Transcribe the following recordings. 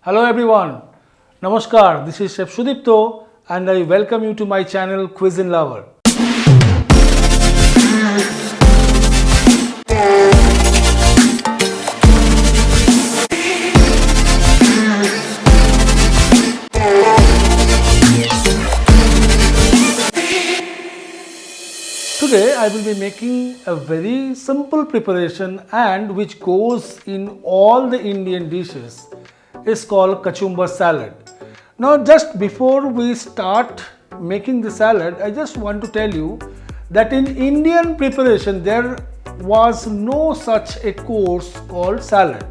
Hello everyone, Namaskar, this is Chef Sudipta and I welcome you to my channel Cuisine Lover. Today I will be making a very simple preparation and which goes in all the Indian dishes. It's called Kachumber Salad. Now just before we start making the salad, I just want to tell you that in Indian preparation there was no such a course called salad,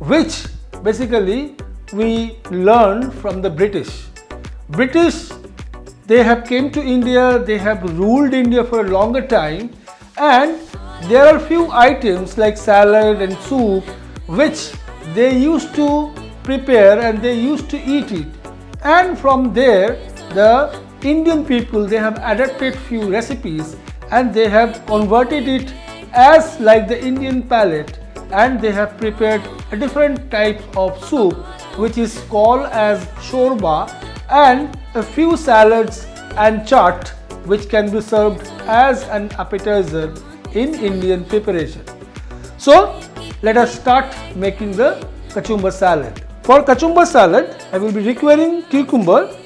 which basically we learned from the British. They have came to India, they have ruled India for a longer time, and there are few items like salad and soup which they used to prepare and they used to eat it, and from there the Indian people, they have adapted few recipes and they have converted it as like the Indian palate, and they have prepared a different type of soup which is called as shorba, and a few salads and chaat which can be served as an appetizer in Indian preparation. So let us start making the Kachumber salad. For Kachumber salad, I will be requiring cucumber.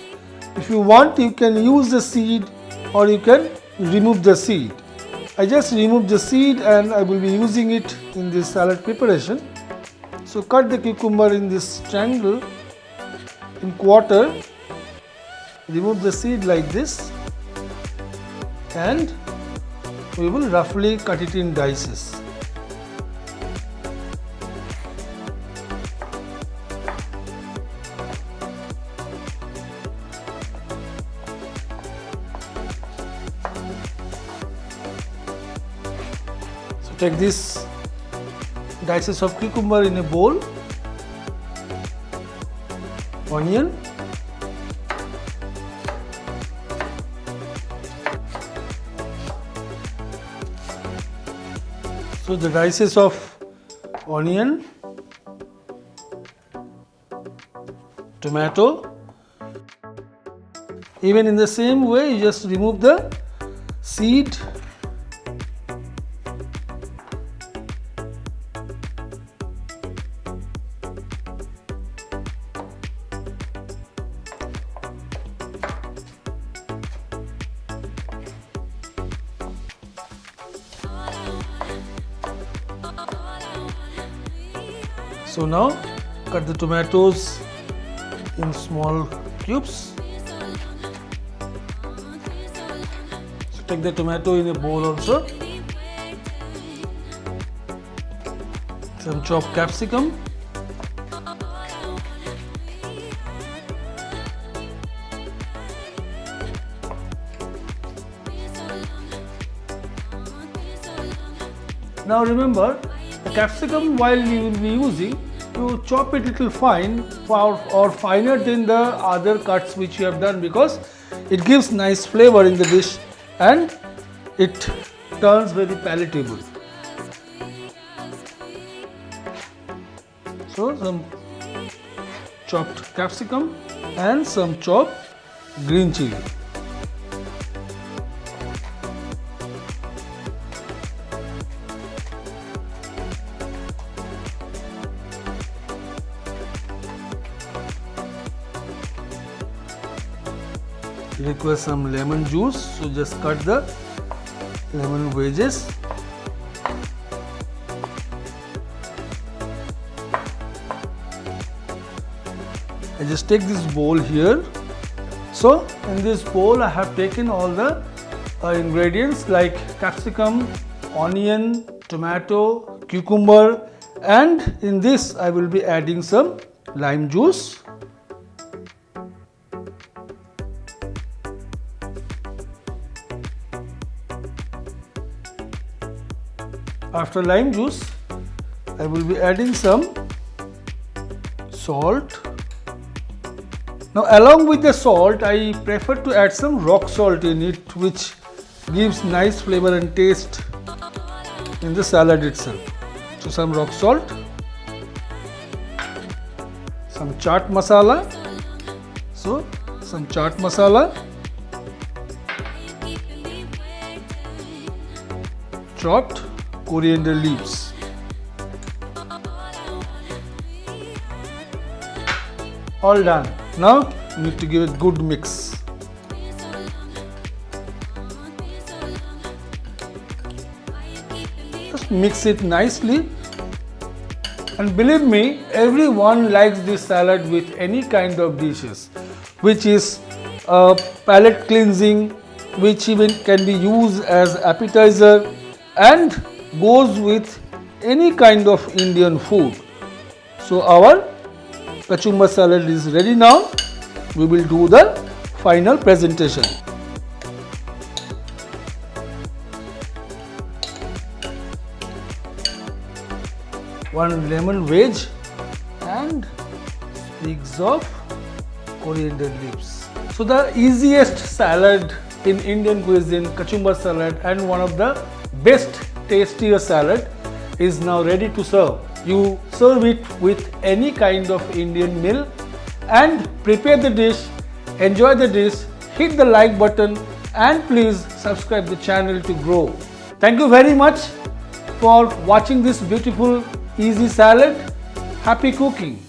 If you want, you can use the seed or you can remove the seed. I just removed the seed and I will be using it in this salad preparation. So cut the cucumber in this triangle in quarter. Remove the seed like this and we will roughly cut it in dices. So take this dices of cucumber in a bowl, onion, so the dices of onion, tomato, even in the same way you just remove the seed, so now cut the tomatoes in small cubes. So take the tomato in a bowl also. Some chopped capsicum. Now remember, the capsicum while you will be using, you chop it little fine or finer than the other cuts which you have done, because it gives nice flavor in the dish and it turns very palatable. So some chopped capsicum and some chopped green chili. Require some lemon juice, so just cut the lemon wedges. I just take this bowl here. So in this bowl I have taken all the ingredients like capsicum, onion, tomato, cucumber, and in this I will be adding some lime juice. After lime juice, I will be adding some salt. Now along with the salt, I prefer to add some rock salt in it, which gives nice flavor and taste in the salad itself. So some rock salt, some chaat masala. So some chaat masala, chopped coriander leaves, all done. Now you need to give a good mix. Just mix it nicely, and believe me, everyone likes this salad with any kind of dishes, which is palate cleansing, which even can be used as appetizer and goes with any kind of Indian food. So our Kachumber salad is ready now. We will do the final presentation. One lemon wedge and sprigs of coriander leaves. So the easiest salad in Indian cuisine, Kachumber salad, and one of the best tastiest salad is now ready to serve. You serve it with any kind of Indian meal and prepare the dish, enjoy the dish, hit the like button, and please subscribe the channel to grow. Thank you very much for watching this beautiful easy salad. Happy cooking!